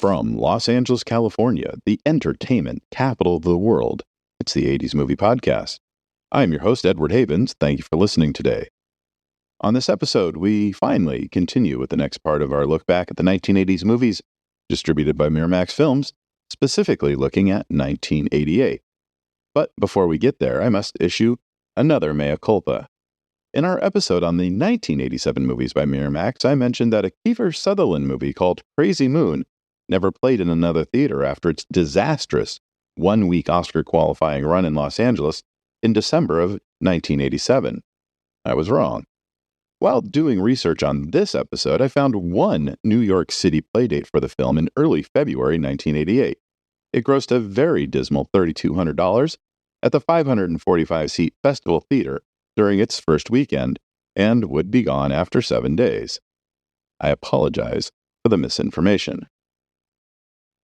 From Los Angeles, California, the entertainment capital of the world, it's the 80s Movie Podcast. I'm your host, Edward Havens. Thank you for listening today. On this episode, we finally continue with the next part of our look back at the 1980s movies distributed by Miramax Films, specifically looking at 1988. But before we get there, I must issue another mea culpa. In our episode on the 1987 movies by Miramax, I mentioned that a Kiefer Sutherland movie called Crazy Moon never played in another theater after its disastrous one-week Oscar qualifying run in Los Angeles in December of 1987. I was wrong. While doing research on this episode, I found one New York City playdate for the film in early February 1988. It grossed a very dismal $3,200 at the 545-seat Festival Theater during its first weekend, and would be gone after 7 days. I apologize for the misinformation.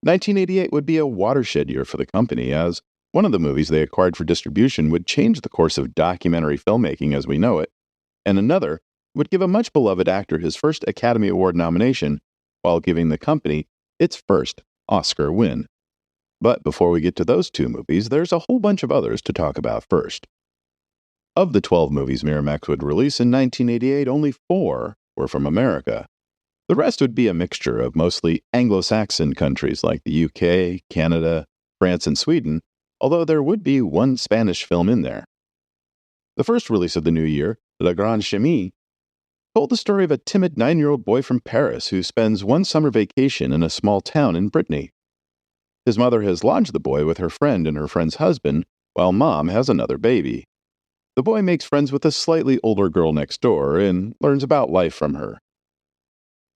1988 would be a watershed year for the company, as one of the movies they acquired for distribution would change the course of documentary filmmaking as we know it, and another would give a much-beloved actor his first Academy Award nomination while giving the company its first Oscar win. But before we get to those two movies, there's a whole bunch of others to talk about first. Of the 12 movies Miramax would release in 1988, only 4 were from America. The rest would be a mixture of mostly Anglo-Saxon countries like the UK, Canada, France, and Sweden, although there would be one Spanish film in there. The first release of the new year, La Grande Chimie, told the story of a timid 9-year-old boy from Paris who spends one summer vacation in a small town in Brittany. His mother has lodged the boy with her friend and her friend's husband, while Mom has another baby. The boy makes friends with a slightly older girl next door and learns about life from her.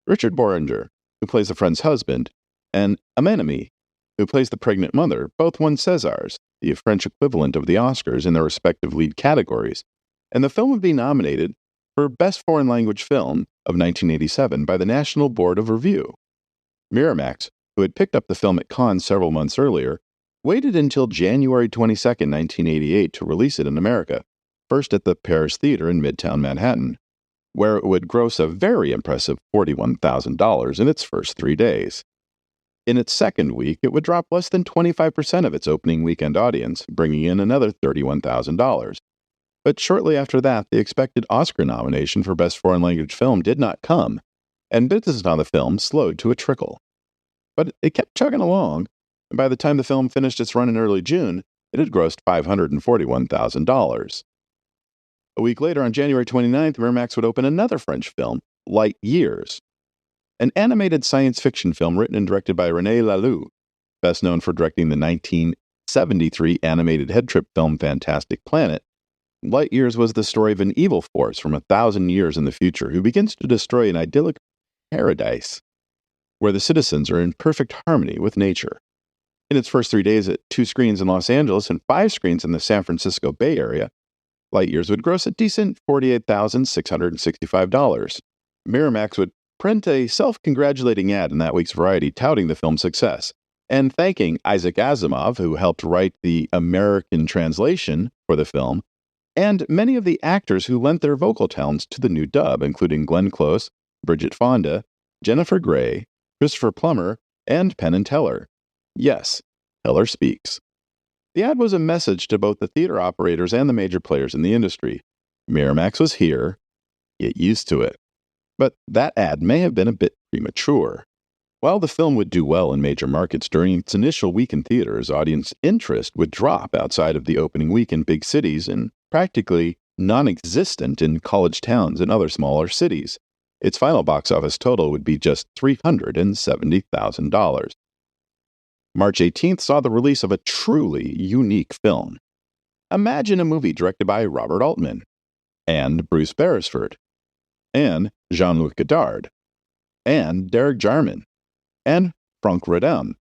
Richard Bohringer, who plays the friend's husband, and Aménée, who plays the pregnant mother, both won Césars, the French equivalent of the Oscars, in their respective lead categories, and the film would be nominated for Best Foreign Language Film of 1987 by the National Board of Review. Miramax, who had picked up the film at Cannes several months earlier, waited until January 22, 1988 to release it in America, first at the Paris Theater in Midtown Manhattan, where it would gross a very impressive $41,000 in its first 3 days. In its second week, it would drop less than 25% of its opening weekend audience, bringing in another $31,000. But shortly after that, the expected Oscar nomination for Best Foreign Language Film did not come, and business on the film slowed to a trickle. But it kept chugging along, and by the time the film finished its run in early June, it had grossed $541,000. A week later, on January 29th, Miramax would open another French film, Light Years, an animated science fiction film written and directed by René Laloux, best known for directing the 1973 animated head trip film Fantastic Planet. Light Years was the story of an evil force from 1,000 years in the future who begins to destroy an idyllic paradise where the citizens are in perfect harmony with nature. In its first 3 days at 2 screens in Los Angeles and 5 screens in the San Francisco Bay Area, Light Years would gross a decent $48,665. Miramax would print a self-congratulating ad in that week's Variety touting the film's success and thanking Isaac Asimov, who helped write the American translation for the film, and many of the actors who lent their vocal talents to the new dub, including Glenn Close, Bridget Fonda, Jennifer Grey, Christopher Plummer, and Penn and Teller. Yes, Teller speaks. The ad was a message to both the theater operators and the major players in the industry. Miramax was here. Get used to it. But that ad may have been a bit premature. While the film would do well in major markets during its initial week in theaters, audience interest would drop outside of the opening week in big cities and practically non-existent in college towns and other smaller cities. Its final box office total would be just $370,000. March 18th saw the release of a truly unique film. Imagine a movie directed by Robert Altman, and Bruce Beresford, and Jean-Luc Godard, and Derek Jarman, and Franck Redem,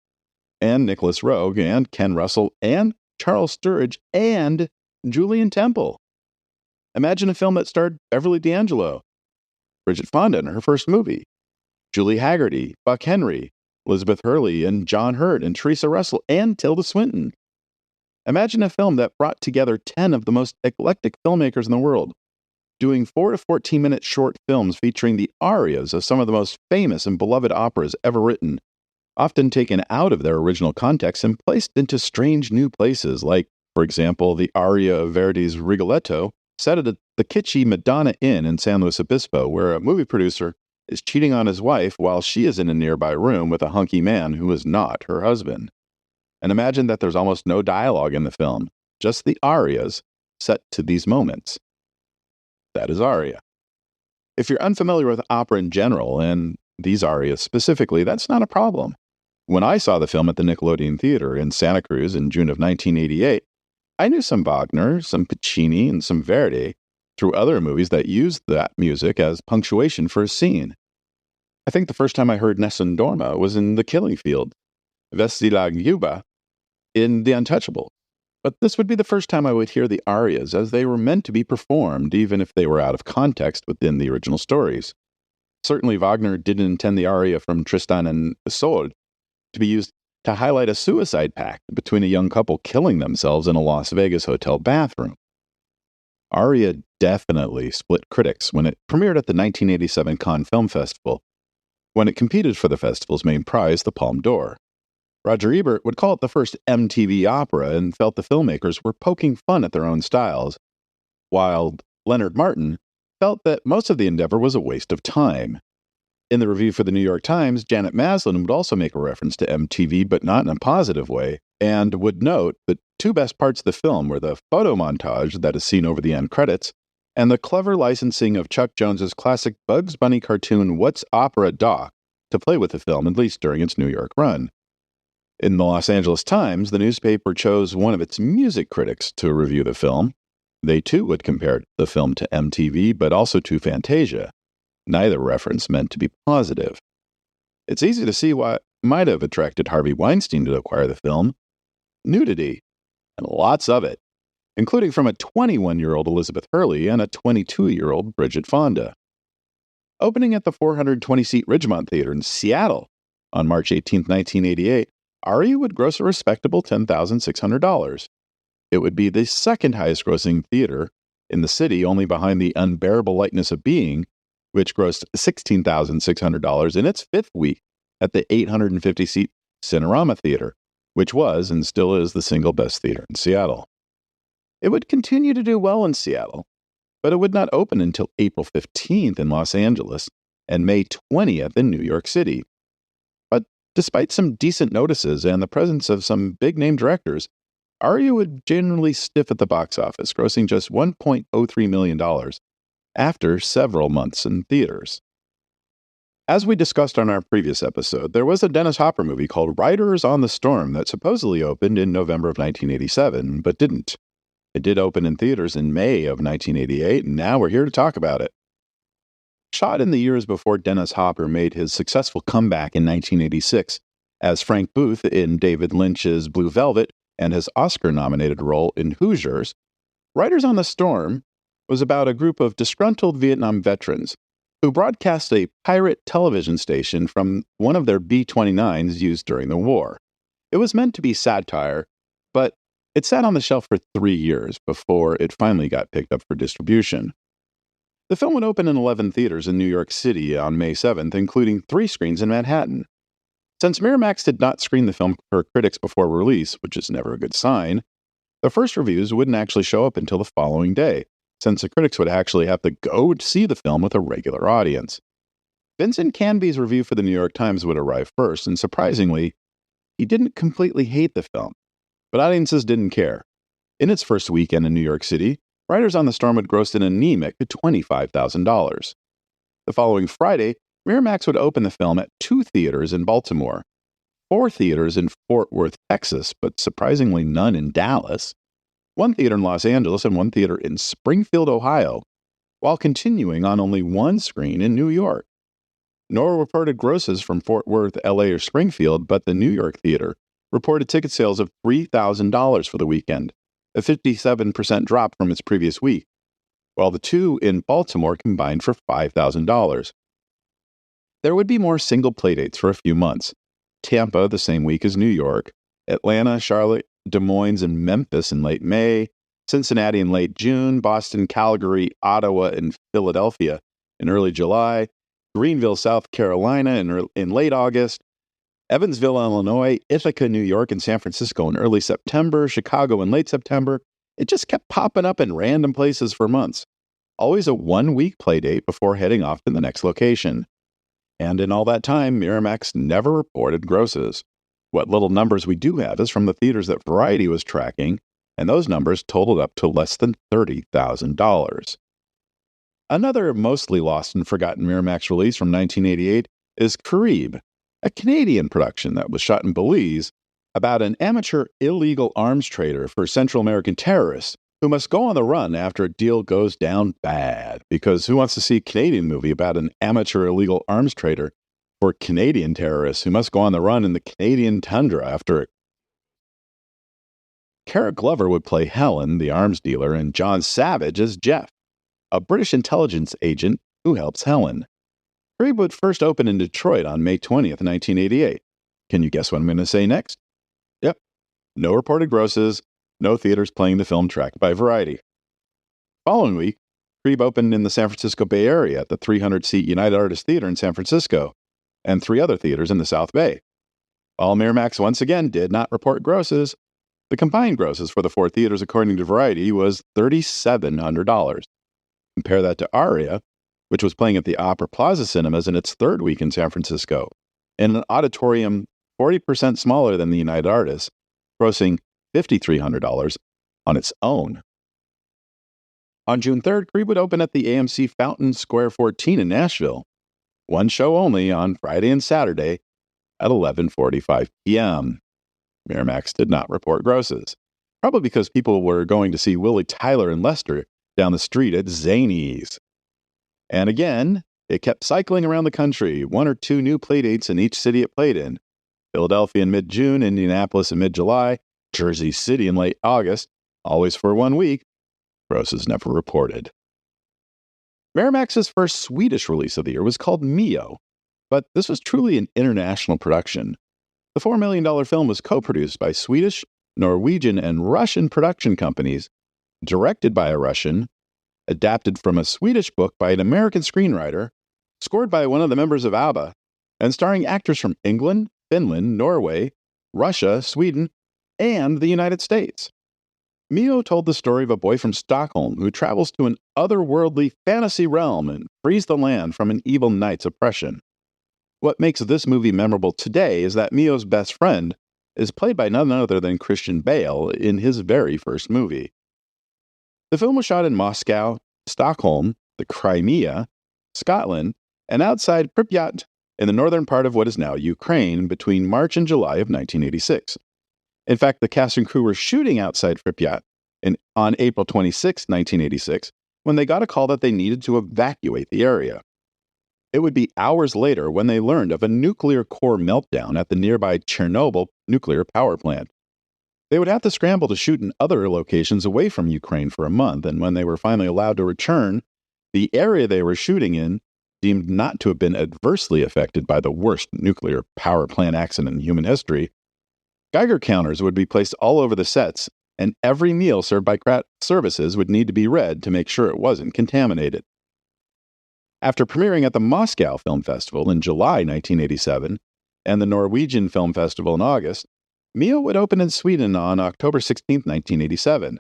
and Nicholas Roeg, and Ken Russell, and Charles Sturridge, and Julian Temple. Imagine a film that starred Beverly D'Angelo, Bridget Fonda in her first movie, Julie Haggerty, Buck Henry, Elizabeth Hurley, and John Hurt, and Teresa Russell, and Tilda Swinton. Imagine a film that brought together 10 of the most eclectic filmmakers in the world, doing 4 to 14-minute short films featuring the arias of some of the most famous and beloved operas ever written, often taken out of their original context and placed into strange new places, like, for example, the aria of Verdi's Rigoletto, set at the kitschy Madonna Inn in San Luis Obispo, where a movie producer is cheating on his wife while she is in a nearby room with a hunky man who is not her husband. And imagine that there's almost no dialogue in the film, just the arias set to these moments. That is aria. If you're unfamiliar with opera in general, and these arias specifically, that's not a problem. When I saw the film at the Nickelodeon Theater in Santa Cruz in June of 1988, I knew some Wagner, some Puccini, and some Verdi through other movies that used that music as punctuation for a scene. I think the first time I heard Nessun Dorma was in The Killing Field, Vesti la Giuba in The Untouchable. But this would be the first time I would hear the arias as they were meant to be performed, even if they were out of context within the original stories. Certainly, Wagner didn't intend the aria from Tristan and Isolde to be used to highlight a suicide pact between a young couple killing themselves in a Las Vegas hotel bathroom. Aria definitely split critics when it premiered at the 1987 Cannes Film Festival, when it competed for the festival's main prize, the Palme d'Or. Roger Ebert would call it the first MTV opera and felt the filmmakers were poking fun at their own styles, while Leonard Martin felt that most of the endeavor was a waste of time. In the review for the New York Times, Janet Maslin would also make a reference to MTV, but not in a positive way, and would note the two best parts of the film were the photo montage that is seen over the end credits and the clever licensing of Chuck Jones's classic Bugs Bunny cartoon What's Opera Doc to play with the film, at least during its New York run. In the Los Angeles Times, the newspaper chose one of its music critics to review the film. They too would compare the film to MTV, but also to Fantasia. Neither reference meant to be positive. It's easy to see what might have attracted Harvey Weinstein to acquire the film: nudity, and lots of it, including from a 21-year-old Elizabeth Hurley and a 22-year-old Bridget Fonda. Opening at the 420-seat Ridgemont Theater in Seattle on March 18, 1988, Aria would gross a respectable $10,600. It would be the second highest grossing theater in the city, only behind The Unbearable Lightness of Being, which grossed $16,600 in its fifth week at the 850-seat Cinerama Theater, which was and still is the single best theater in Seattle. It would continue to do well in Seattle, but it would not open until April 15th in Los Angeles and May 20th in New York City. But despite some decent notices and the presence of some big-name directors, Aria would generally stiff at the box office, grossing just $1.03 million after several months in theaters. As we discussed on our previous episode, there was a Dennis Hopper movie called Riders on the Storm that supposedly opened in November of 1987, but didn't. It did open in theaters in May of 1988, and now we're here to talk about it. Shot in the years before Dennis Hopper made his successful comeback in 1986 as Frank Booth in David Lynch's Blue Velvet and his Oscar-nominated role in Hoosiers, Riders on the Storm was about a group of disgruntled Vietnam veterans who broadcast a pirate television station from one of their B-29s used during the war. It was meant to be satire, but it sat on the shelf for 3 years before it finally got picked up for distribution. The film would open in 11 theaters in New York City on May 7th, including 3 screens in Manhattan. Since Miramax did not screen the film for critics before release, which is never a good sign, the first reviews wouldn't actually show up until the following day, since the critics would actually have to go to see the film with a regular audience. Vincent Canby's review for the New York Times would arrive first, and surprisingly, he didn't completely hate the film, but audiences didn't care. In its first weekend in New York City, Riders on the Storm would gross an anemic $25,000. The following Friday, Miramax would open the film at 2 theaters in Baltimore, 4 theaters in Fort Worth, Texas, but surprisingly none in Dallas, 1 theater in Los Angeles, and 1 theater in Springfield, Ohio, while continuing on only 1 screen in New York. No reported grosses from Fort Worth, LA, or Springfield, but the New York theater reported ticket sales of $3,000 for the weekend, a 57% drop from its previous week, while the 2 in Baltimore combined for $5,000. There would be more single playdates for a few months: Tampa the same week as New York, Atlanta, Charlotte, Des Moines, and Memphis in late May, Cincinnati in late June, Boston, Calgary, Ottawa, and Philadelphia in early July, Greenville, South Carolina in late August, Evansville, Illinois, Ithaca, New York, and San Francisco in early September, Chicago in late September. It just kept popping up in random places for months. Always a 1-week play date before heading off to the next location. And in all that time, Miramax never reported grosses. What little numbers we do have is from the theaters that Variety was tracking, and those numbers totaled up to less than $30,000. Another mostly lost and forgotten Miramax release from 1988 is Caribe, a Canadian production that was shot in Belize about an amateur illegal arms trader for Central American terrorists who must go on the run after a deal goes down bad. Because who wants to see a Canadian movie about an amateur illegal arms trader for Canadian terrorists who must go on the run in the Canadian tundra after it? Cara Glover would play Helen, the arms dealer, and John Savage as Jeff, a British intelligence agent who helps Helen. Caribe would first open in Detroit on May 20th, 1988. Can you guess what I'm going to say next? Yep. No reported grosses, no theaters playing the film tracked by Variety. Following week, Caribe opened in the San Francisco Bay Area at the 300-seat United Artists Theater in San Francisco, and 3 other theaters in the South Bay. While Miramax once again did not report grosses, the combined grosses for the 4 theaters, according to Variety, was $3,700. Compare that to Aria, which was playing at the Opera Plaza Cinemas in its 3rd week in San Francisco, in an auditorium 40% smaller than the United Artists, grossing $5,300 on its own. On June 3rd, Caribe would open at the AMC Fountain Square 14 in Nashville. 1 show only on Friday and Saturday at 11:45 p.m. Miramax did not report grosses, probably because people were going to see Willie Tyler and Lester down the street at Zanies. And again, it kept cycling around the country, 1 or 2 new playdates in each city it played in. Philadelphia in mid-June, Indianapolis in mid-July, Jersey City in late August, always for 1 week. Grosses never reported. Miramax's first Swedish release of the year was called Mio, but this was truly an international production. The $4 million film was co-produced by Swedish, Norwegian, and Russian production companies, directed by a Russian, adapted from a Swedish book by an American screenwriter, scored by one of the members of ABBA, and starring actors from England, Finland, Norway, Russia, Sweden, and the United States. Mio told the story of a boy from Stockholm who travels to an otherworldly fantasy realm and frees the land from an evil knight's oppression. What makes this movie memorable today is that Mio's best friend is played by none other than Christian Bale in his very first movie. The film was shot in Moscow, Stockholm, the Crimea, Scotland, and outside Pripyat in the northern part of what is now Ukraine between March and July of 1986. In fact, the cast and crew were shooting outside Pripyat on April 26, 1986, when they got a call that they needed to evacuate the area. It would be hours later when they learned of a nuclear core meltdown at the nearby Chernobyl nuclear power plant. They would have to scramble to shoot in other locations away from Ukraine for a month, and when they were finally allowed to return, the area they were shooting in deemed not to have been adversely affected by the worst nuclear power plant accident in human history. Geiger counters would be placed all over the sets, and every meal served by craft services would need to be read to make sure it wasn't contaminated. After premiering at the Moscow Film Festival in July 1987 and the Norwegian Film Festival in August, Mio would open in Sweden on October 16, 1987.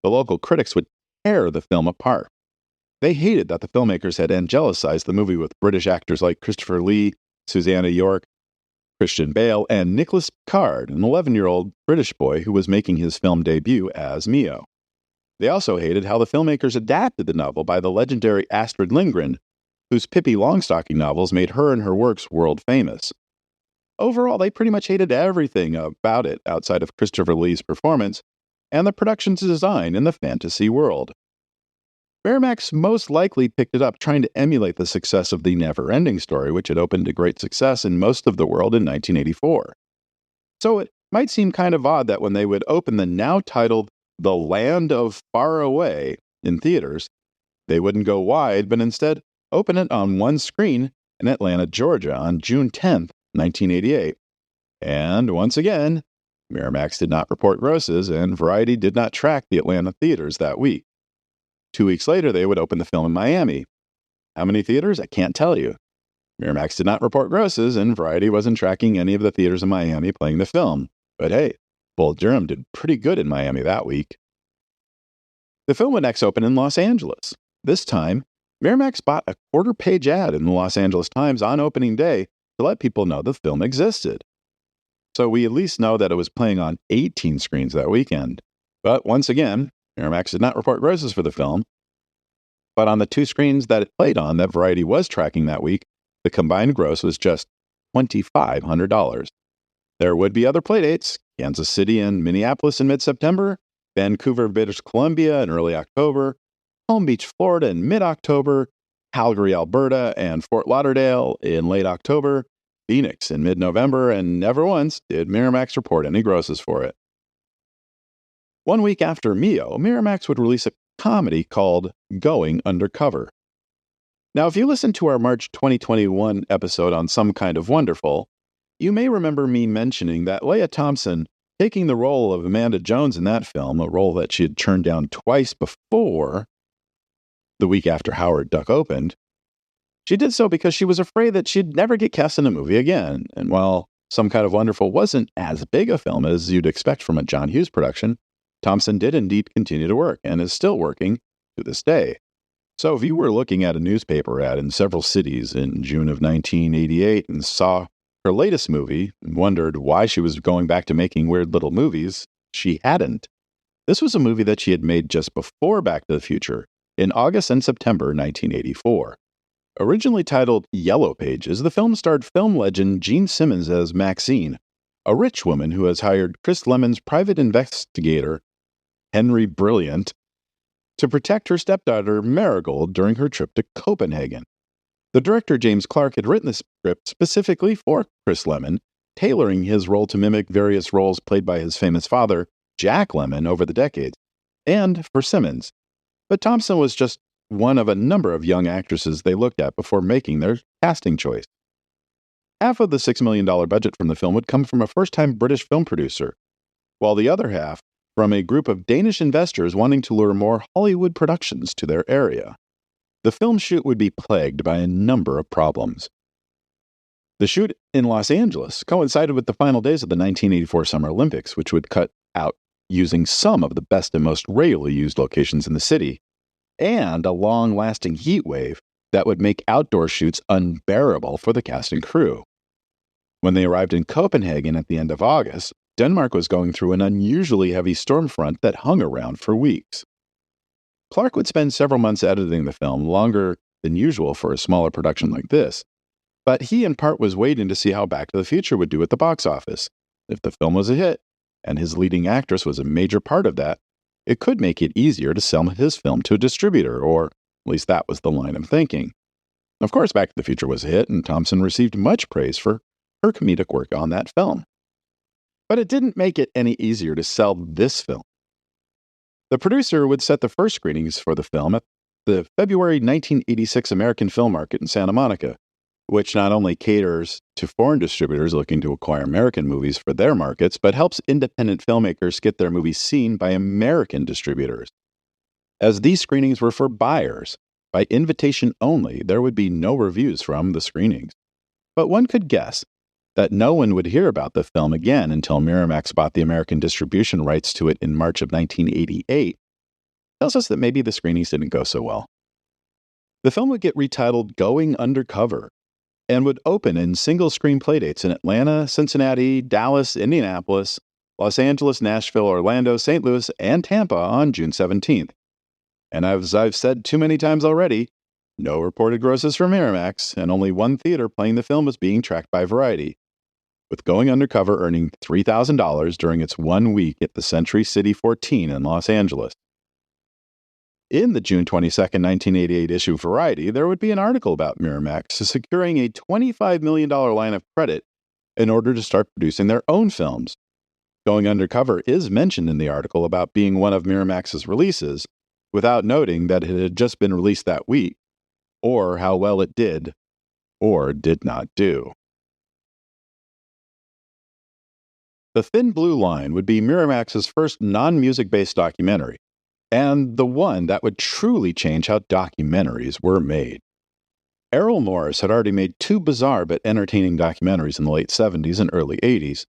The local critics would tear the film apart. They hated that the filmmakers had angelicized the movie with British actors like Christopher Lee, Susanna York, Christian Bale, and Nicholas Picard, an 11-year-old British boy who was making his film debut as Mio. They also hated how the filmmakers adapted the novel by the legendary Astrid Lindgren, whose Pippi Longstocking novels made her and her works world famous. Overall, they pretty much hated everything about it outside of Christopher Lee's performance and the production's design in the fantasy world. Miramax most likely picked it up trying to emulate the success of The Never-Ending Story, which had opened to great success in most of the world in 1984. So it might seem kind of odd that when they would open the now titled The Land of Far Away in theaters, they wouldn't go wide, but instead open it on one screen in Atlanta, Georgia on June 10th, 1988. And once again, Miramax did not report grosses, and Variety did not track the Atlanta theaters that week. 2 weeks later, they would open the film in Miami. How many theaters? I can't tell you. Miramax did not report grosses, and Variety wasn't tracking any of the theaters in Miami playing the film. But hey, Bull Durham did pretty good in Miami that week. The film would next open in Los Angeles. This time, Miramax bought a quarter-page ad in the Los Angeles Times on opening day to let people know the film existed. So we at least know that it was playing on 18 screens that weekend. But once again, Miramax did not report grosses for the film. But on the 2 screens that it played on that Variety was tracking that week, the combined gross was just $2,500. There would be other playdates: Kansas City and Minneapolis in mid-September, Vancouver, British Columbia in early October, Palm Beach, Florida in mid-October, Calgary, Alberta, and Fort Lauderdale in late October, Phoenix in mid-November, and never once did Miramax report any grosses for it. 1 week after Mio, Miramax would release a comedy called Going Undercover. Now, if you listened to our March 2021 episode on Some Kind of Wonderful, you may remember me mentioning that Leah Thompson, taking the role of Amanda Jones in that film, a role that she had turned down twice before, the week after Howard Duck opened, she did so because she was afraid that she'd never get cast in a movie again. And while Some Kind of Wonderful wasn't as big a film as you'd expect from a John Hughes production, Thompson did indeed continue to work and is still working to this day. So if you were looking at a newspaper ad in several cities in June of 1988 and saw her latest movie and wondered why she was going back to making weird little movies, she hadn't. This was a movie that she had made just before Back to the Future, in August and September 1984. Originally titled Yellow Pages, the film starred film legend Gene Simmons as Maxine, a rich woman who has hired Chris Lemon's private investigator, Henry Brilliant, to protect her stepdaughter Marigold during her trip to Copenhagen. The director, James Clark, had written the script specifically for Chris Lemon, tailoring his role to mimic various roles played by his famous father, Jack Lemmon, over the decades, and for Simmons. But Thompson was just one of a number of young actresses they looked at before making their casting choice. Half of the $6 million budget from the film would come from a first-time British film producer, while the other half from a group of Danish investors wanting to lure more Hollywood productions to their area. The film shoot would be plagued by a number of problems. The shoot in Los Angeles coincided with the final days of the 1984 Summer Olympics, which would cut out using some of the best and most regularly used locations in the city, and a long-lasting heat wave that would make outdoor shoots unbearable for the cast and crew. When they arrived in Copenhagen at the end of August, Denmark was going through an unusually heavy storm front that hung around for weeks. Clark would spend several months editing the film, longer than usual for a smaller production like this, but he in part was waiting to see how Back to the Future would do at the box office. If the film was a hit, and his leading actress was a major part of that, it could make it easier to sell his film to a distributor, or at least that was the line of thinking. Of course, Back to the Future was a hit, and Thompson received much praise for her comedic work on that film. But it didn't make it any easier to sell this film. The producer would set the first screenings for the film at the February 1986 American Film Market in Santa Monica, which not only caters to foreign distributors looking to acquire American movies for their markets, but helps independent filmmakers get their movies seen by American distributors. As these screenings were for buyers, by invitation only, there would be no reviews from the screenings. But one could guess that no one would hear about the film again until Miramax bought the American distribution rights to it in March of 1988, tells us that maybe the screenings didn't go so well. The film would get retitled Going Undercover, and would open in single-screen playdates in Atlanta, Cincinnati, Dallas, Indianapolis, Los Angeles, Nashville, Orlando, St. Louis, and Tampa on June 17th. And as I've said too many times already, no reported grosses from Miramax, and only one theater playing the film was being tracked by Variety, with Going Undercover earning $3,000 during its 1 week at the Century City 14 in Los Angeles. In the June 22, 1988 issue of Variety, there would be an article about Miramax securing a $25 million line of credit in order to start producing their own films. Going Undercover is mentioned in the article about being one of Miramax's releases, without noting that it had just been released that week, or how well it did or did not do. The Thin Blue Line would be Miramax's first non-music-based documentary, and the one that would truly change how documentaries were made. Errol Morris had already made two bizarre but entertaining documentaries in the late 70s and early 80s.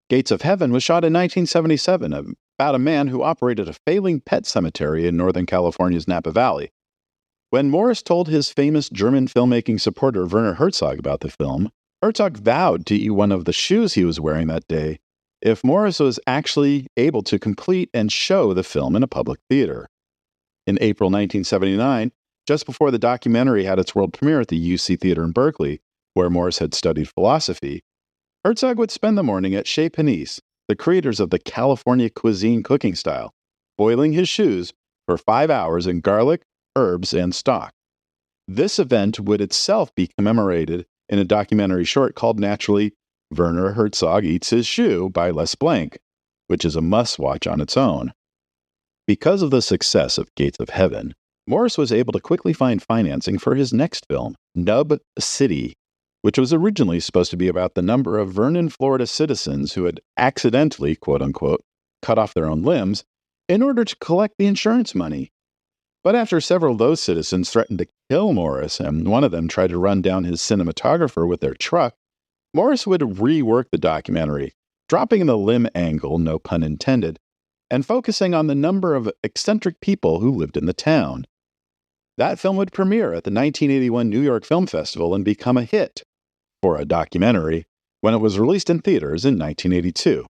Gates of Heaven was shot in 1977 about a man who operated a failing pet cemetery in Northern California's Napa Valley. When Morris told his famous German filmmaking supporter Werner Herzog about the film, Herzog vowed to eat one of the shoes he was wearing that day if Morris was actually able to complete and show the film in a public theater. In April 1979, just before the documentary had its world premiere at the UC Theater in Berkeley, where Morris had studied philosophy, Herzog would spend the morning at Chez Panisse, the creators of the California cuisine cooking style, boiling his shoes for 5 hours in garlic, herbs, and stock. This event would itself be commemorated in a documentary short called naturally Werner Herzog Eats His Shoe by Les Blanc, which is a must-watch on its own. Because of the success of Gates of Heaven, Morris was able to quickly find financing for his next film, Nub City, which was originally supposed to be about the number of Vernon, Florida citizens who had accidentally, quote-unquote, cut off their own limbs in order to collect the insurance money. But after several of those citizens threatened to kill Morris, and one of them tried to run down his cinematographer with their truck, Morris would rework the documentary, dropping the limb angle, no pun intended, and focusing on the number of eccentric people who lived in the town. That film would premiere at the 1981 New York Film Festival and become a hit, for a documentary, when it was released in theaters in 1982.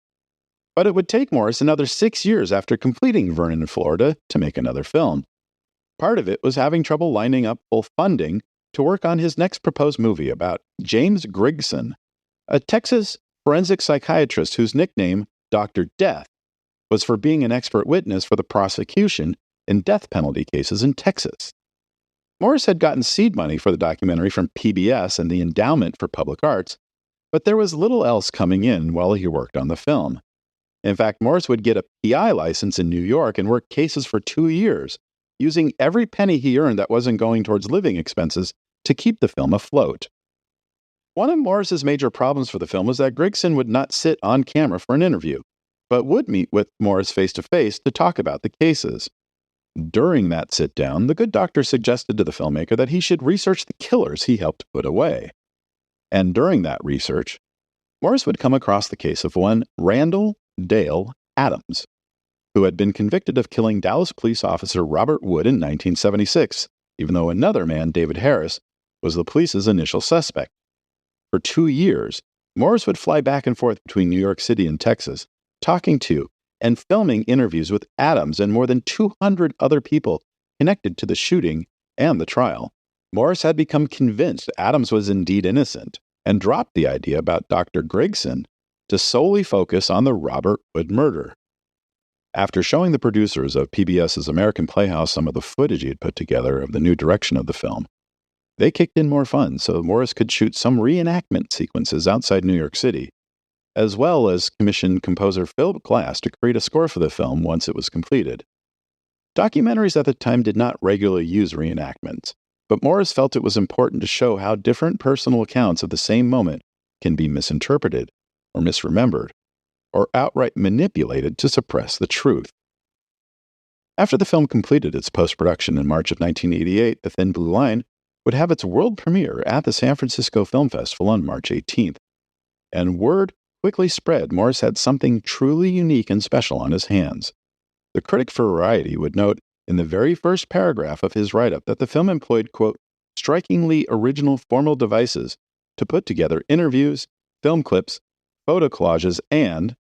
But it would take Morris another 6 years after completing Vernon, Florida, to make another film. Part of it was having trouble lining up full funding to work on his next proposed movie about James Grigson, a Texas forensic psychiatrist whose nickname, Dr. Death, was for being an expert witness for the prosecution in death penalty cases in Texas. Morris had gotten seed money for the documentary from PBS and the Endowment for Public Arts, but there was little else coming in while he worked on the film. In fact, Morris would get a PI license in New York and work cases for 2 years, using every penny he earned that wasn't going towards living expenses to keep the film afloat. One of Morris's major problems for the film was that Grigson would not sit on camera for an interview, but would meet with Morris face-to-face to talk about the cases. During that sit-down, the good doctor suggested to the filmmaker that he should research the killers he helped put away. And during that research, Morris would come across the case of one Randall Dale Adams, who had been convicted of killing Dallas police officer Robert Wood in 1976, even though another man, David Harris, was the police's initial suspect. For 2 years, Morris would fly back and forth between New York City and Texas, talking to and filming interviews with Adams and more than 200 other people connected to the shooting and the trial. Morris had become convinced Adams was indeed innocent and dropped the idea about Dr. Grigson to solely focus on the Robert Wood murder. After showing the producers of PBS's American Playhouse some of the footage he had put together of the new direction of the film, they kicked in more funds so Morris could shoot some reenactment sequences outside New York City, as well as commission composer Philip Glass to create a score for the film once it was completed. Documentaries at the time did not regularly use reenactments, but Morris felt it was important to show how different personal accounts of the same moment can be misinterpreted or misremembered, or outright manipulated to suppress the truth. After the film completed its post-production in March of 1988, The Thin Blue Line would have its world premiere at the San Francisco Film Festival on March 18th. And word quickly spread Morris had something truly unique and special on his hands. The critic for Variety would note in the very first paragraph of his write-up that the film employed, quote, strikingly original formal devices to put together interviews, film clips, photo collages, and,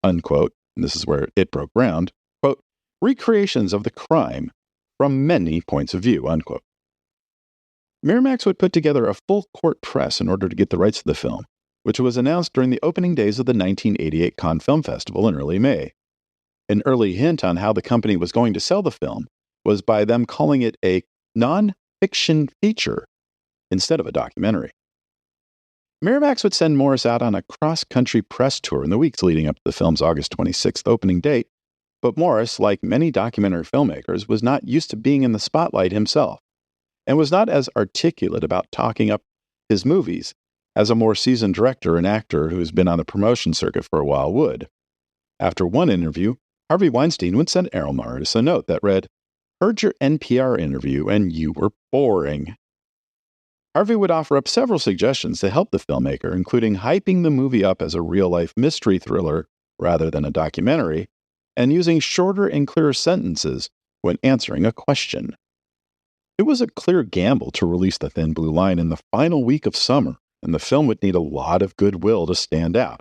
unquote, and this is where it broke ground, quote, recreations of the crime from many points of view, unquote. Miramax would put together a full-court press in order to get the rights to the film, which was announced during the opening days of the 1988 Cannes Film Festival in early May. An early hint on how the company was going to sell the film was by them calling it a non-fiction feature instead of a documentary. Miramax would send Morris out on a cross-country press tour in the weeks leading up to the film's August 26th opening date, but Morris, like many documentary filmmakers, was not used to being in the spotlight himself, and was not as articulate about talking up his movies as a more seasoned director and actor who has been on the promotion circuit for a while would. After one interview, Harvey Weinstein would send Errol Morris a note that read, "Heard your NPR interview and you were boring." Harvey would offer up several suggestions to help the filmmaker, including hyping the movie up as a real-life mystery thriller rather than a documentary, and using shorter and clearer sentences when answering a question. It was a clear gamble to release The Thin Blue Line in the final week of summer, and the film would need a lot of goodwill to stand out,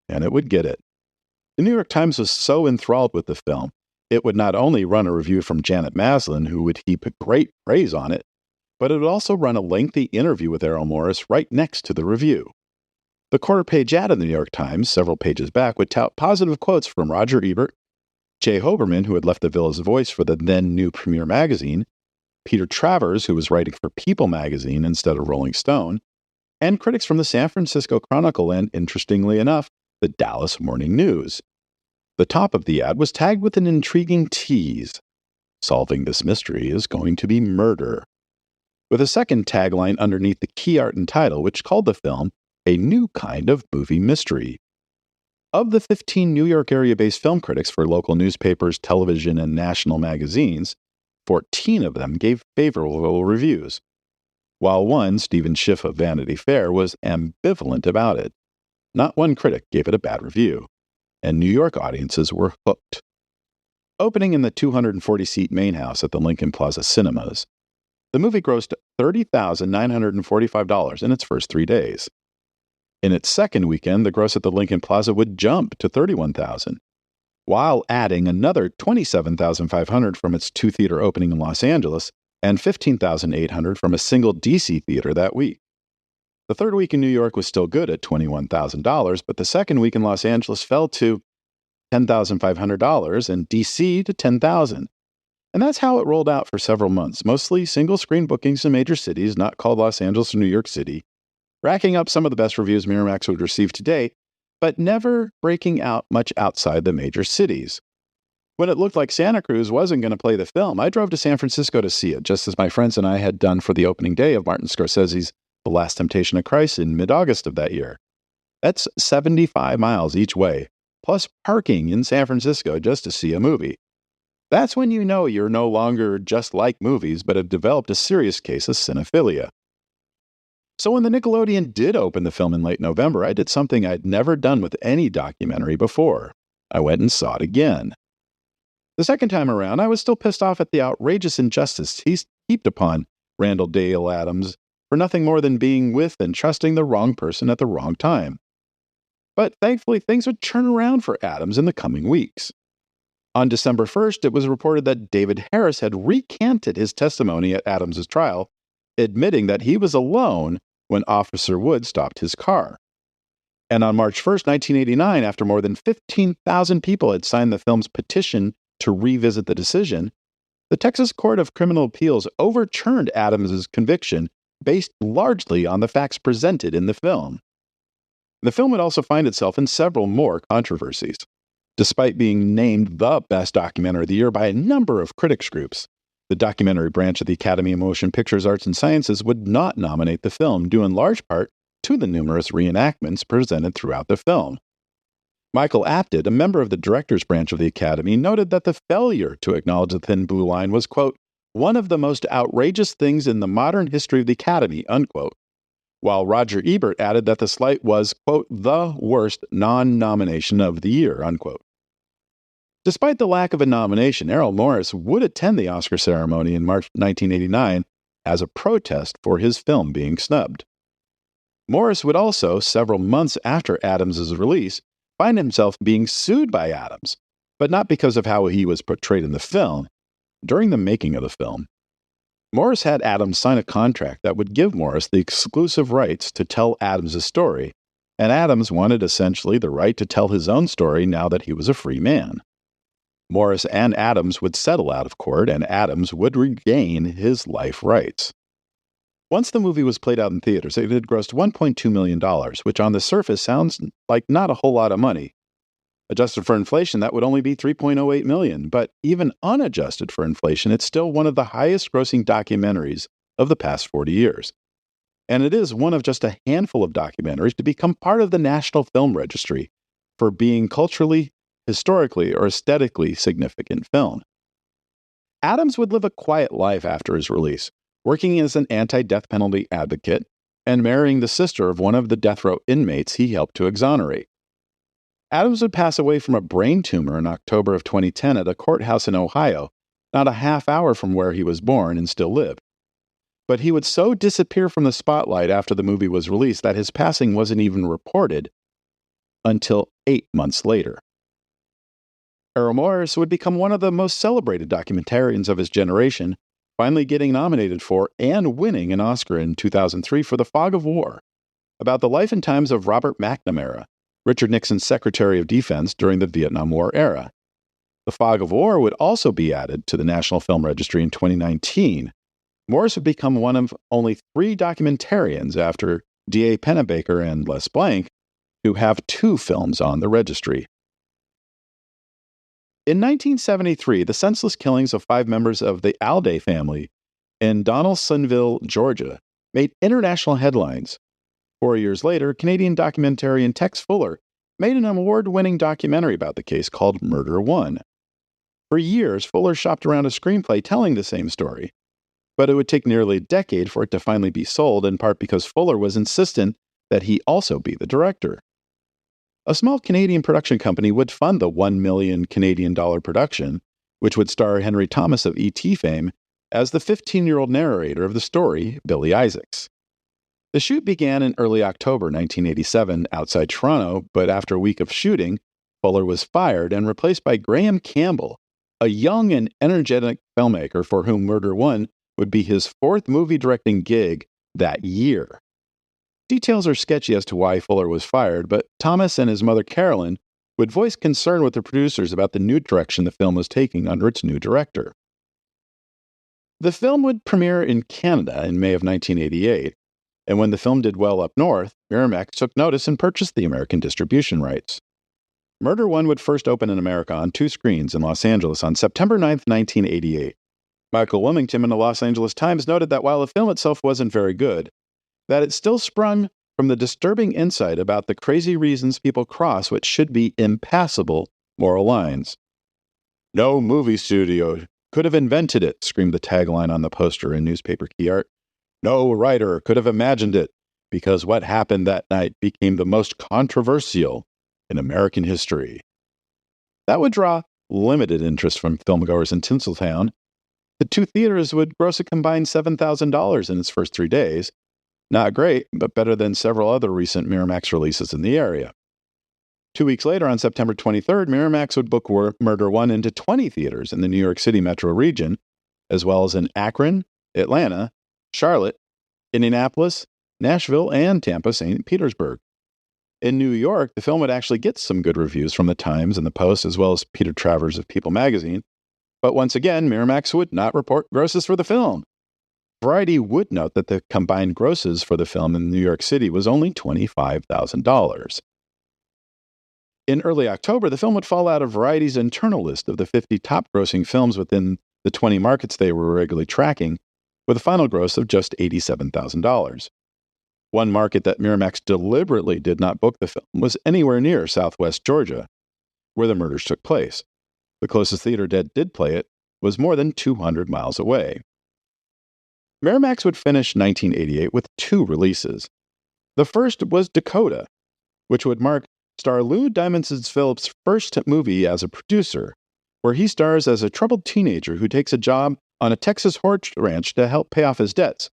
and it would get it. The New York Times was so enthralled with the film, it would not only run a review from Janet Maslin, who would heap great praise on it, but it would also run a lengthy interview with Errol Morris right next to the review. The quarter-page ad in the New York Times, several pages back, would tout positive quotes from Roger Ebert, Jay Hoberman, who had left the Villa's voice for the then-new Premiere magazine, Peter Travers, who was writing for People magazine instead of Rolling Stone, and critics from the San Francisco Chronicle and, interestingly enough, the Dallas Morning News. The top of the ad was tagged with an intriguing tease. Solving this mystery is going to be murder, with a second tagline underneath the key art and title, which called the film a new kind of movie mystery. Of the 15 New York area-based film critics for local newspapers, television, and national magazines, 14 of them gave favorable reviews, while one, Stephen Schiff of Vanity Fair, was ambivalent about it. Not one critic gave it a bad review, and New York audiences were hooked. Opening in the 240-seat main house at the Lincoln Plaza Cinemas, the movie grossed $30,945 in its first 3 days. In its second weekend, the gross at the Lincoln Plaza would jump to $31,000, while adding another $27,500 from its two-theater opening in Los Angeles and $15,800 from a single D.C. theater that week. The third week in New York was still good at $21,000, but the second week in Los Angeles fell to $10,500 and D.C. to $10,000. And that's how it rolled out for several months, mostly single-screen bookings in major cities not called Los Angeles or New York City, racking up some of the best reviews Miramax would receive today, but never breaking out much outside the major cities. When it looked like Santa Cruz wasn't going to play the film, I drove to San Francisco to see it, just as my friends and I had done for the opening day of Martin Scorsese's The Last Temptation of Christ in mid-August of that year. That's 75 miles each way, plus parking in San Francisco just to see a movie. That's when you know you're no longer just like movies, but have developed a serious case of cinephilia. So when the Nickelodeon did open the film in late November, I did something I'd never done with any documentary before. I went and saw it again. The second time around, I was still pissed off at the outrageous injustice heaped upon Randall Dale Adams for nothing more than being with and trusting the wrong person at the wrong time. But thankfully, things would turn around for Adams in the coming weeks. On December 1st, it was reported that David Harris had recanted his testimony at Adams's trial, admitting that he was alone when Officer Wood stopped his car. And on March 1st, 1989, after more than 15,000 people had signed the film's petition to revisit the decision, the Texas Court of Criminal Appeals overturned Adams's conviction based largely on the facts presented in the film. The film would also find itself in several more controversies. Despite being named the best documentary of the year by a number of critics groups, the documentary branch of the Academy of Motion Pictures Arts and Sciences would not nominate the film, due in large part to the numerous reenactments presented throughout the film. Michael Apted, a member of the directors branch of the Academy, noted that the failure to acknowledge The Thin Blue Line was, quote, one of the most outrageous things in the modern history of the Academy, unquote, while Roger Ebert added that the slight was, quote, the worst non-nomination of the year, unquote. Despite the lack of a nomination, Errol Morris would attend the Oscar ceremony in March 1989 as a protest for his film being snubbed. Morris would also, several months after Adams's release, find himself being sued by Adams, but not because of how he was portrayed in the film. During the making of the film, Morris had Adams sign a contract that would give Morris the exclusive rights to tell Adams' story, and Adams wanted essentially the right to tell his own story now that he was a free man. Morris and Adams would settle out of court, and Adams would regain his life rights. Once the movie was played out in theaters, it had grossed $1.2 million, which on the surface sounds like not a whole lot of money. Adjusted for inflation, that would only be $3.08 million, but even unadjusted for inflation, it's still one of the highest-grossing documentaries of the past 40 years. And it is one of just a handful of documentaries to become part of the National Film Registry for being culturally, historically, or aesthetically significant film. Adams would live a quiet life after his release, working as an anti-death penalty advocate, and marrying the sister of one of the death row inmates he helped to exonerate. Adams would pass away from a brain tumor in October of 2010 at a courthouse in Ohio, not a half hour from where he was born and still lived. But he would so disappear from the spotlight after the movie was released that his passing wasn't even reported until 8 months later. Errol Morris would become one of the most celebrated documentarians of his generation, finally getting nominated for and winning an Oscar in 2003 for The Fog of War, about the life and times of Robert McNamara, Richard Nixon's Secretary of Defense during the Vietnam War era. The Fog of War would also be added to the National Film Registry in 2019. Morris would become one of only 3 documentarians after D.A. Pennebaker and Les Blank who have 2 films on the registry. In 1973, the senseless killings of 5 members of the Alday family in Donaldsonville, Georgia, made international headlines. 4 years later, Canadian documentarian Tex Fuller made an award-winning documentary about the case called Murder One. For years, Fuller shopped around a screenplay telling the same story, but it would take nearly a decade for it to finally be sold, in part because Fuller was insistent that he also be the director. A small Canadian production company would fund the $1 million Canadian production, which would star Henry Thomas of E.T. fame as the 15-year-old narrator of the story, Billy Isaacs. The shoot began in early October 1987 outside Toronto, but after a week of shooting, Fuller was fired and replaced by Graham Campbell, a young and energetic filmmaker for whom Murder One would be his 4th movie directing gig that year. Details are sketchy as to why Fuller was fired, but Thomas and his mother Carolyn would voice concern with the producers about the new direction the film was taking under its new director. The film would premiere in Canada in May of 1988, and when the film did well up north, Miramax took notice and purchased the American distribution rights. Murder One would first open in America on 2 screens in Los Angeles on September 9, 1988. Michael Wilmington in the Los Angeles Times noted that while the film itself wasn't very good, that it still sprung from the disturbing insight about the crazy reasons people cross what should be impassable moral lines. "No movie studio could have invented it," screamed the tagline on the poster in newspaper key art. "No writer could have imagined it, because what happened that night became the most controversial in American history." That would draw limited interest from filmgoers in Tinseltown. The 2 theaters would gross a combined $7,000 in its first 3 days. Not great, but better than several other recent Miramax releases in the area. 2 weeks later, on September 23rd, Miramax would book Murder One into 20 theaters in the New York City metro region, as well as in Akron, Atlanta, Charlotte, Indianapolis, Nashville, and Tampa, St. Petersburg. In New York, the film would actually get some good reviews from the Times and the Post, as well as Peter Travers of People magazine. But once again, Miramax would not report grosses for the film. Variety would note that the combined grosses for the film in New York City was only $25,000. In early October, the film would fall out of Variety's internal list of the 50 top-grossing films within the 20 markets they were regularly tracking, with a final gross of just $87,000. One market that Miramax deliberately did not book the film was anywhere near Southwest Georgia, where the murders took place. The closest theater that did play it was more than 200 miles away. Miramax would finish 1988 with 2 releases. The first was Dakota, which would mark star Lou Diamond Phillips' first movie as a producer, where he stars as a troubled teenager who takes a job on a Texas horse ranch to help pay off his debts,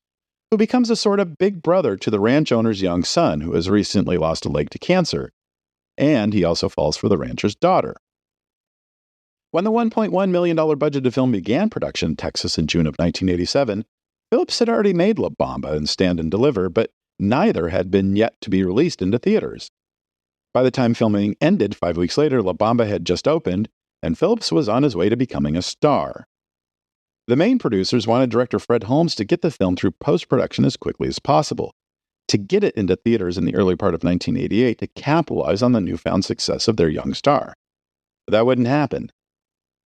who becomes a sort of big brother to the ranch owner's young son, who has recently lost a leg to cancer, and he also falls for the rancher's daughter. When the $1.1 million budgeted film began production in Texas in June of 1987, Phillips had already made La Bamba and Stand and Deliver, but neither had been yet to be released into theaters. By the time filming ended 5 weeks later, La Bamba had just opened, and Phillips was on his way to becoming a star. The main producers wanted director Fred Holmes to get the film through post-production as quickly as possible, to get it into theaters in the early part of 1988 to capitalize on the newfound success of their young star. But that wouldn't happen.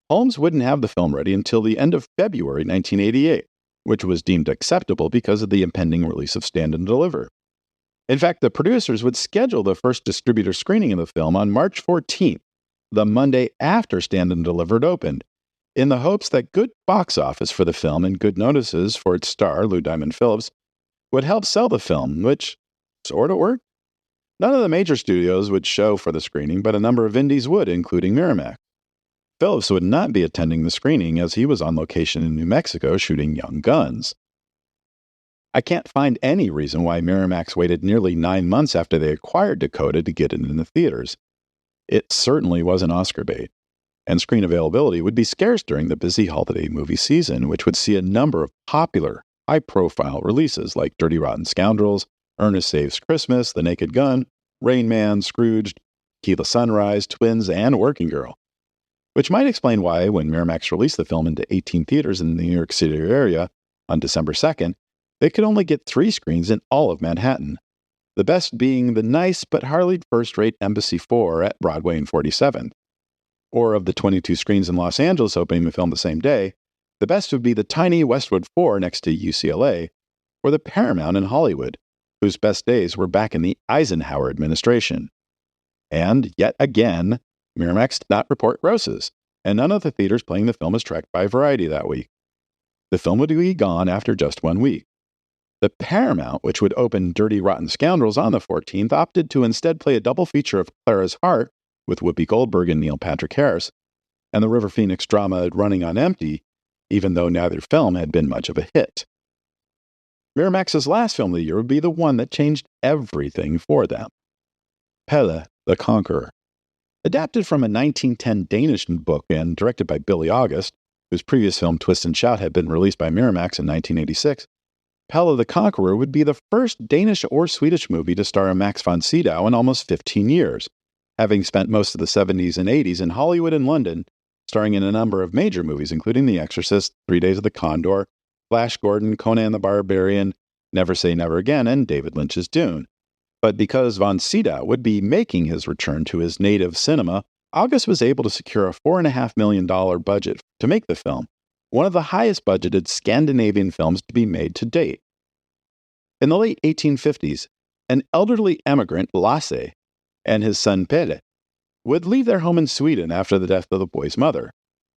Holmes wouldn't have the film ready until the end of February 1988, which was deemed acceptable because of the impending release of Stand and Deliver. In fact, the producers would schedule the first distributor screening of the film on March 14th, the Monday after Stand and Delivered opened, in the hopes that good box office for the film and good notices for its star, Lou Diamond Phillips, would help sell the film, which sort of worked. None of the major studios would show for the screening, but a number of indies would, including Miramax. Phillips would not be attending the screening as he was on location in New Mexico shooting Young Guns. I can't find any reason why Miramax waited nearly 9 months after they acquired Dakota to get it in the theaters. It certainly wasn't Oscar bait, and screen availability would be scarce during the busy holiday movie season, which would see a number of popular, high-profile releases like Dirty Rotten Scoundrels, Ernest Saves Christmas, The Naked Gun, Rain Man, Scrooged, Tequila Sunrise, Twins, and Working Girl. Which might explain why, when Miramax released the film into 18 theaters in the New York City area on December 2nd, they could only get 3 screens in all of Manhattan, the best being the nice but hardly first-rate Embassy 4 at Broadway and 47th. Or of the 22 screens in Los Angeles opening the film the same day, the best would be the tiny Westwood 4 next to UCLA, or the Paramount in Hollywood, whose best days were back in the Eisenhower administration. And, yet again, Miramax did not report grosses, and none of the theaters playing the film was tracked by Variety that week. The film would be gone after just 1 week. The Paramount, which would open Dirty Rotten Scoundrels on the 14th, opted to instead play a double feature of Clara's Heart with Whoopi Goldberg and Neil Patrick Harris, and the River Phoenix drama Running on Empty, even though neither film had been much of a hit. Miramax's last film of the year would be the one that changed everything for them. Pelle the Conqueror. Adapted from a 1910 Danish book and directed by Billy August, whose previous film Twist and Shout had been released by Miramax in 1986, Pelle the Conqueror would be the first Danish or Swedish movie to star a Max von Sydow in almost 15 years, having spent most of the 70s and 80s in Hollywood and London, starring in a number of major movies including The Exorcist, 3 Days of the Condor, Flash Gordon, Conan the Barbarian, Never Say Never Again, and David Lynch's Dune. But because von Sydow would be making his return to his native cinema, August was able to secure a $4.5 million budget to make the film, one of the highest budgeted Scandinavian films to be made to date. In the late 1850s, an elderly emigrant, Lasse, and his son Pelle would leave their home in Sweden after the death of the boy's mother,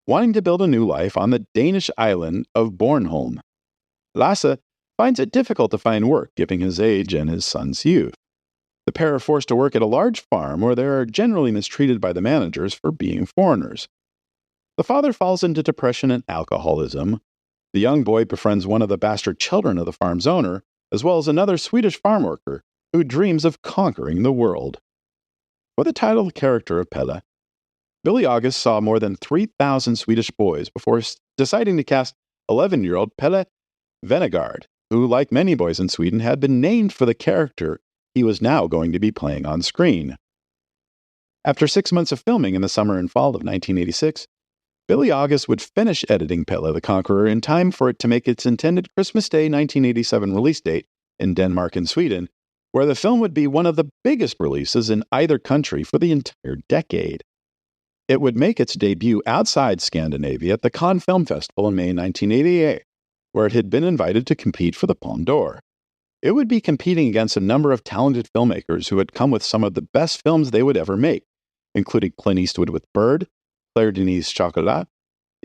wanting to build a new life on the Danish island of Bornholm. Lasse finds it difficult to find work given his age and his son's youth. The pair are forced to work at a large farm where they are generally mistreated by the managers for being foreigners. The father falls into depression and alcoholism. The young boy befriends one of the bastard children of the farm's owner, as well as another Swedish farm worker who dreams of conquering the world. For the title character of Pelle, Billy August saw more than 3,000 Swedish boys before deciding to cast 11-year-old Pelle Venegard, who, like many boys in Sweden, had been named for the character he was now going to be playing on screen. After 6 months of filming in the summer and fall of 1986, Billy August would finish editing Pelle the Conqueror in time for it to make its intended Christmas Day 1987 release date in Denmark and Sweden, where the film would be one of the biggest releases in either country for the entire decade. It would make its debut outside Scandinavia at the Cannes Film Festival in May 1988, where it had been invited to compete for the Palme d'Or. It would be competing against a number of talented filmmakers who had come with some of the best films they would ever make, including Clint Eastwood with Bird, Claire Denis' Chocolat,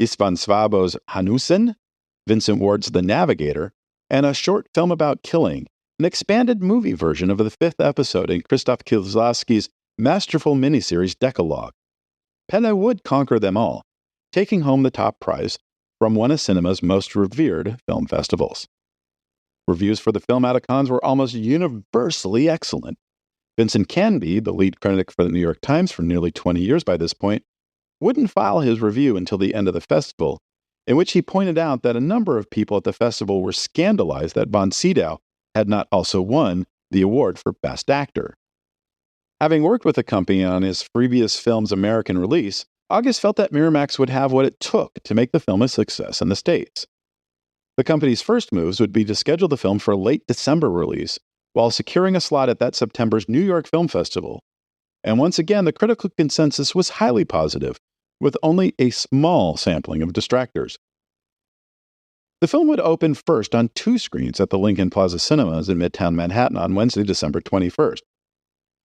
Istvan Svabo's Hanusen, Vincent Ward's The Navigator, and a short film about killing, an expanded movie version of the 5th episode in Krzysztof Kieślowski's masterful miniseries Decalogue. Pelle would conquer them all, taking home the top prize from one of cinema's most revered film festivals. Reviews for the film out of Cannes were almost universally excellent. Vincent Canby, the lead critic for the New York Times for nearly 20 years by this point, wouldn't file his review until the end of the festival, in which he pointed out that a number of people at the festival were scandalized that von Sydow had not also won the award for Best Actor. Having worked with the company on his previous film's American release, August felt that Miramax would have what it took to make the film a success in the States. The company's first moves would be to schedule the film for a late December release, while securing a slot at that September's New York Film Festival. And once again, the critical consensus was highly positive, with only a small sampling of detractors. The film would open first on 2 screens at the Lincoln Plaza Cinemas in Midtown Manhattan on Wednesday, December 21st,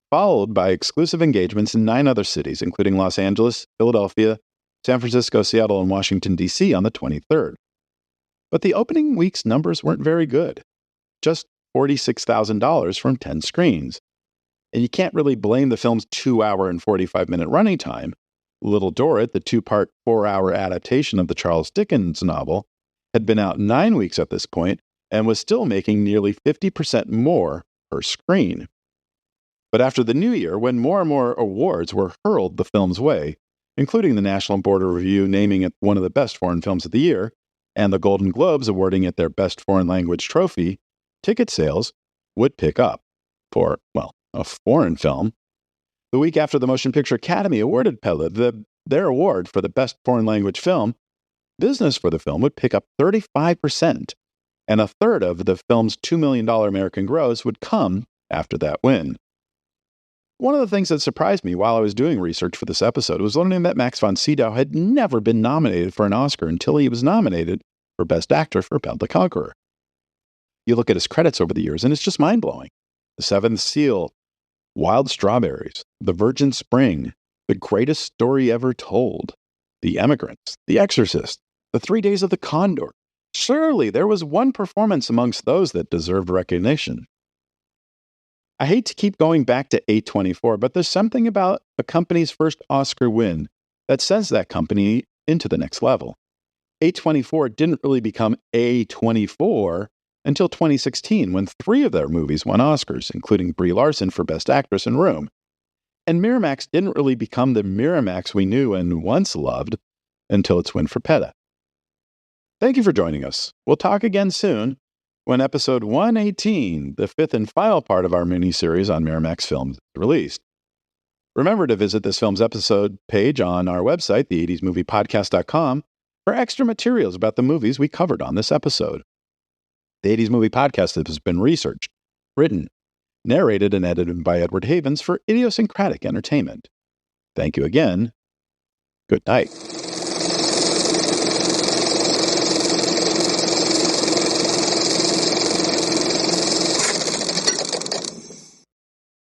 followed by exclusive engagements in 9 other cities, including Los Angeles, Philadelphia, San Francisco, Seattle, and Washington, D.C. on the 23rd. But the opening week's numbers weren't very good. Just $46,000 from 10 screens. And you can't really blame the film's 2-hour and 45-minute running time. Little Dorrit, the 2-part, 4-hour adaptation of the Charles Dickens novel, had been out 9 weeks at this point and was still making nearly 50% more per screen. But after the new year, when more and more awards were hurled the film's way, including the National Board of Review naming it one of the best foreign films of the year, and the Golden Globes awarding it their Best Foreign Language trophy, ticket sales would pick up for, well, a foreign film. The week after the Motion Picture Academy awarded Pelle their award for the Best Foreign Language Film, business for the film would pick up 35%, and a third of the film's $2 million American gross would come after that win. One of the things that surprised me while I was doing research for this episode was learning that Max von Sydow had never been nominated for an Oscar until he was nominated for Best Actor for Pelle the Conqueror. You look at his credits over the years, and it's just mind-blowing. The Seventh Seal, Wild Strawberries, The Virgin Spring, The Greatest Story Ever Told, The Emigrants, The Exorcist, The 3 Days of the Condor. Surely there was one performance amongst those that deserved recognition. I hate to keep going back to A24, but there's something about a company's first Oscar win that sends that company into the next level. A24 didn't really become A24 until 2016, when 3 of their movies won Oscars, including Brie Larson for Best Actress in Room. And Miramax didn't really become the Miramax we knew and once loved until its win for Pelle. Thank you for joining us. We'll talk again soon, when episode 118, the 5th and final part of our mini-series on Miramax Films, is released. Remember to visit this film's episode page on our website, the80smoviepodcast.com, for extra materials about the movies we covered on this episode. The 80s Movie Podcast has been researched, written, narrated, and edited by Edward Havens for idiosyncratic entertainment. Thank you again. Good night.